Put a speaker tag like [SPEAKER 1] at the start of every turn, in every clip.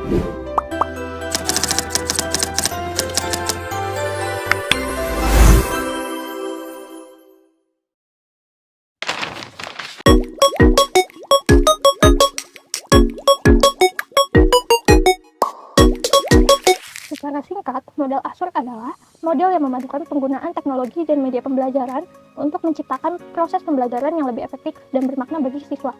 [SPEAKER 1] Secara singkat, model Azure adalah model yang memadukan penggunaan teknologi dan media pembelajaran untuk menciptakan proses pembelajaran yang lebih efektif dan bermakna bagi siswa.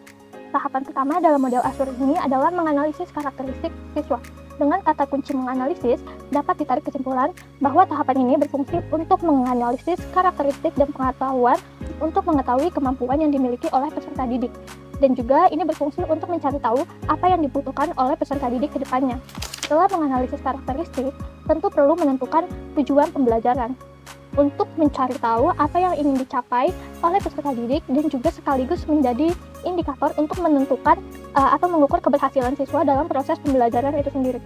[SPEAKER 1] Tahapan pertama dalam model Azure ini adalah menganalisis karakteristik siswa. Dengan kata kunci menganalisis, dapat ditarik kesimpulan bahwa tahapan ini berfungsi untuk menganalisis karakteristik dan pengetahuan untuk mengetahui kemampuan yang dimiliki oleh peserta didik. Dan juga ini berfungsi untuk mencari tahu apa yang dibutuhkan oleh peserta didik ke depannya. Setelah menganalisis karakteristik, tentu perlu menentukan tujuan pembelajaran untuk mencari tahu apa yang ingin dicapai oleh peserta didik dan juga sekaligus menjadi indikator untuk menentukan atau mengukur keberhasilan siswa dalam proses pembelajaran itu sendiri.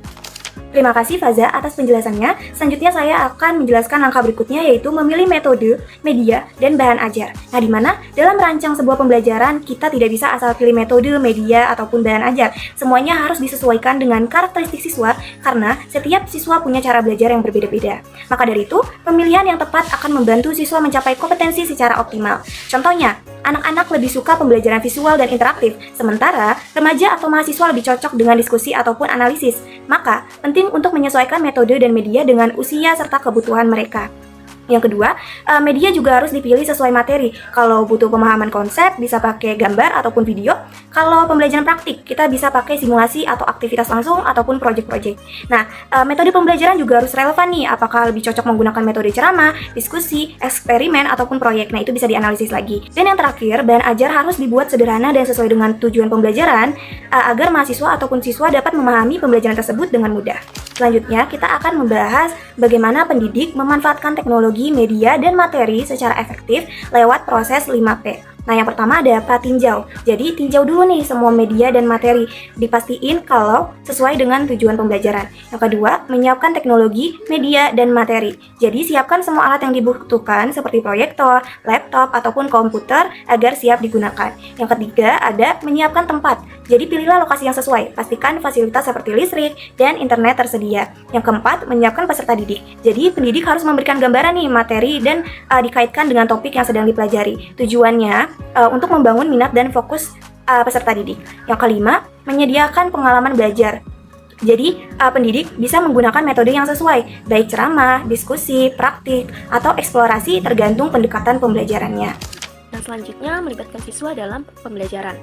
[SPEAKER 2] Terima kasih Faza atas penjelasannya. Selanjutnya saya akan menjelaskan langkah berikutnya, yaitu memilih metode, media, dan bahan ajar. Nah, di mana dalam merancang sebuah pembelajaran kita tidak bisa asal pilih metode, media, ataupun bahan ajar. Semuanya harus disesuaikan dengan karakteristik siswa karena setiap siswa punya cara belajar yang berbeda-beda. Maka dari itu, pemilihan yang tepat akan membantu siswa mencapai kompetensi secara optimal. Contohnya, anak-anak lebih suka pembelajaran visual dan interaktif, sementara remaja atau mahasiswa lebih cocok dengan diskusi ataupun analisis. Maka, penting untuk menyesuaikan metode dan media dengan usia serta kebutuhan mereka. Yang kedua, media juga harus dipilih sesuai materi. Kalau butuh pemahaman konsep, bisa pakai gambar ataupun video. Kalau pembelajaran praktik, kita bisa pakai simulasi atau aktivitas langsung ataupun project-project. Nah, metode pembelajaran juga harus relevan nih. Apakah lebih cocok menggunakan metode ceramah, diskusi, eksperimen, ataupun proyek. Nah, itu bisa dianalisis lagi. Dan yang terakhir, bahan ajar harus dibuat sederhana dan sesuai dengan tujuan pembelajaran agar mahasiswa ataupun siswa dapat memahami pembelajaran tersebut dengan mudah. Selanjutnya, kita akan membahas bagaimana pendidik memanfaatkan teknologi, media, dan materi secara efektif lewat proses 5P. Nah, yang pertama ada pratinjau. Jadi, tinjau dulu nih semua media dan materi. Dipastiin kalau sesuai dengan tujuan pembelajaran. Yang kedua, menyiapkan teknologi, media, dan materi. Jadi, siapkan semua alat yang dibutuhkan seperti proyektor, laptop, ataupun komputer agar siap digunakan. Yang ketiga, ada menyiapkan tempat. Jadi, pilihlah lokasi yang sesuai. Pastikan fasilitas seperti listrik dan internet tersedia. Yang keempat, menyiapkan peserta didik. Jadi, pendidik harus memberikan gambaran nih materi dan dikaitkan dengan topik yang sedang dipelajari. Tujuannya untuk membangun minat dan fokus peserta didik. Yang kelima, menyediakan pengalaman belajar. Jadi, pendidik bisa menggunakan metode yang sesuai, baik ceramah, diskusi, praktik, atau eksplorasi tergantung pendekatan pembelajarannya.
[SPEAKER 3] Nah, selanjutnya melibatkan siswa dalam pembelajaran.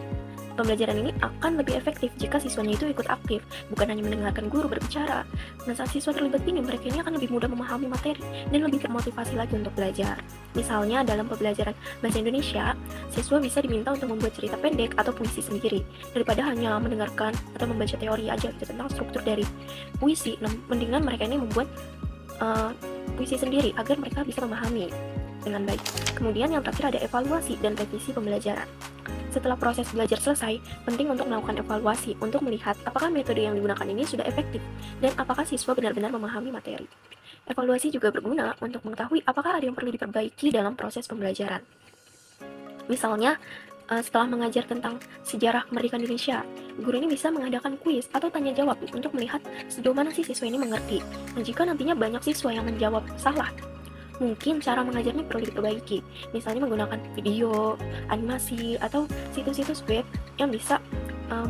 [SPEAKER 3] Pembelajaran ini akan lebih efektif jika siswanya itu ikut aktif, bukan hanya mendengarkan guru berbicara. Nah, saat siswa terlibat ini, mereka ini akan lebih mudah memahami materi dan lebih termotivasi lagi untuk belajar. Misalnya, dalam pembelajaran bahasa Indonesia, siswa bisa diminta untuk membuat cerita pendek atau puisi sendiri, daripada hanya mendengarkan atau membaca teori aja gitu, tentang struktur dari puisi. Nah, mendingan mereka ini membuat puisi sendiri agar mereka bisa memahami dengan baik. Kemudian yang terakhir ada evaluasi dan revisi pembelajaran. Setelah proses belajar selesai, penting untuk melakukan evaluasi untuk melihat apakah metode yang digunakan ini sudah efektif dan apakah siswa benar-benar memahami materi. Evaluasi juga berguna untuk mengetahui apakah ada yang perlu diperbaiki dalam proses pembelajaran. Misalnya, setelah mengajar tentang sejarah kemerdekaan Indonesia, guru ini bisa mengadakan kuis atau tanya jawab untuk melihat sejauh mana sih siswa ini mengerti. Dan jika nantinya banyak siswa yang menjawab salah, mungkin cara mengajarnya perlu diperbaiki, misalnya menggunakan video, animasi, atau situs-situs web yang bisa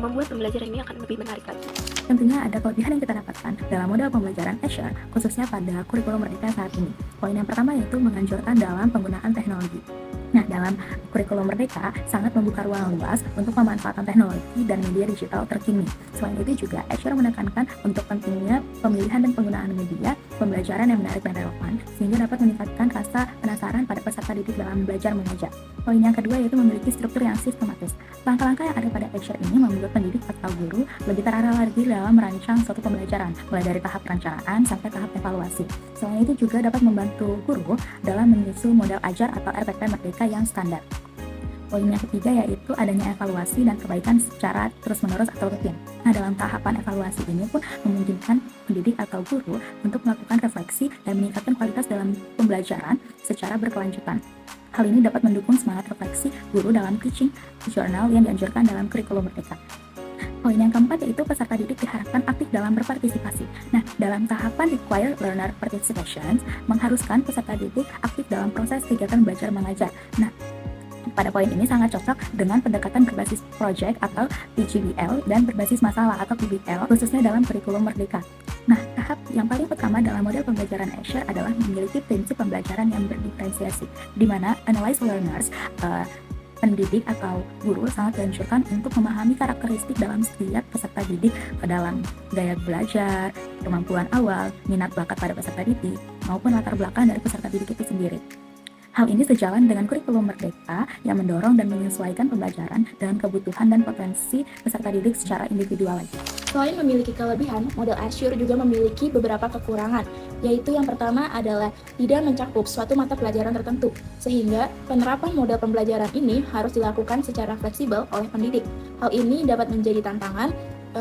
[SPEAKER 3] membuat pembelajaran ini akan lebih menarik lagi.
[SPEAKER 4] Tentunya ada kelebihan yang kita dapatkan dalam model pembelajaran Azure, khususnya pada kurikulum Merdeka saat ini. Poin yang pertama yaitu menganjurkan dalam penggunaan teknologi. Nah, dalam kurikulum Merdeka sangat membuka ruang luas untuk pemanfaatan teknologi dan media digital terkini. Selain itu juga Azure menekankan untuk pentingnya pemilihan dan penggunaan media pembelajaran yang menarik dan relevan, sehingga dapat meningkatkan rasa penasaran pada peserta didik dalam belajar mengajar. Poin yang kedua yaitu memiliki struktur yang sistematis. Langkah-langkah yang ada pada Azure ini membuat pendidik atau guru lebih terarah lagi dalam merancang suatu pembelajaran, mulai dari tahap perencanaan sampai tahap evaluasi. Selain itu juga dapat membantu guru dalam menyusun model ajar atau RPP Merdeka yang standar. Poin yang ketiga yaitu adanya evaluasi dan perbaikan secara terus-menerus atau rutin. Nah, dalam tahapan evaluasi ini pun memungkinkan pendidik atau guru untuk melakukan refleksi dan meningkatkan kualitas dalam pembelajaran secara berkelanjutan. Hal ini dapat mendukung semangat refleksi guru dalam teaching journal yang dianjurkan dalam kurikulum Merdeka. Poin yang keempat yaitu peserta didik diharapkan aktif dalam berpartisipasi. Nah, dalam tahapan required learner participation, mengharuskan peserta didik aktif dalam proses kegiatan belajar mengajar. Nah, pada poin ini sangat cocok dengan pendekatan berbasis project atau PGBL dan berbasis masalah atau PBL, khususnya dalam kurikulum merdeka. Nah, tahap yang paling pertama dalam model pembelajaran Escher adalah memiliki prinsip pembelajaran yang berdiferensiasi, di mana analyze learners, pendidik atau guru sangat dianjurkan untuk memahami karakteristik dalam setiap peserta didik dalam gaya belajar, kemampuan awal, minat bakat pada peserta didik, maupun latar belakang dari peserta didik itu sendiri. Hal ini sejalan dengan kurikulum merdeka yang mendorong dan menyesuaikan pembelajaran dengan kebutuhan dan potensi peserta didik secara individual.
[SPEAKER 5] Selain memiliki kelebihan, model Escher juga memiliki beberapa kekurangan, yaitu yang pertama adalah tidak mencakup suatu mata pelajaran tertentu, sehingga penerapan model pembelajaran ini harus dilakukan secara fleksibel oleh pendidik. Hal ini dapat menjadi tantangan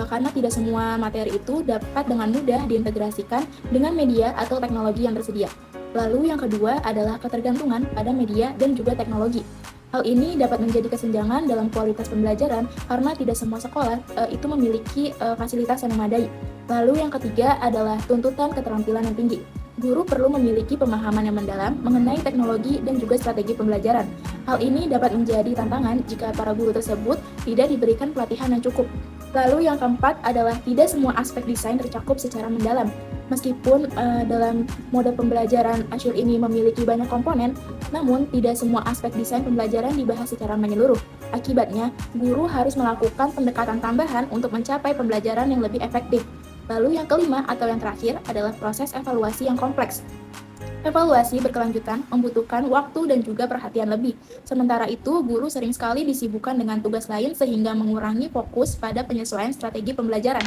[SPEAKER 5] karena tidak semua materi itu dapat dengan mudah diintegrasikan dengan media atau teknologi yang tersedia. Lalu yang kedua adalah ketergantungan pada media dan juga teknologi. Hal ini dapat menjadi kesenjangan dalam kualitas pembelajaran karena tidak semua sekolah itu memiliki fasilitas yang memadai. Lalu yang ketiga adalah tuntutan keterampilan yang tinggi. Guru perlu memiliki pemahaman yang mendalam mengenai teknologi dan juga strategi pembelajaran. Hal ini dapat menjadi tantangan jika para guru tersebut tidak diberikan pelatihan yang cukup. Lalu yang keempat adalah tidak semua aspek desain tercakup secara mendalam. Meskipun dalam model pembelajaran Escher ini memiliki banyak komponen, namun tidak semua aspek desain pembelajaran dibahas secara menyeluruh. Akibatnya, guru harus melakukan pendekatan tambahan untuk mencapai pembelajaran yang lebih efektif. Lalu yang kelima atau yang terakhir adalah proses evaluasi yang kompleks. Evaluasi berkelanjutan membutuhkan waktu dan juga perhatian lebih. Sementara itu, guru sering sekali disibukkan dengan tugas lain sehingga mengurangi fokus pada penyesuaian strategi pembelajaran.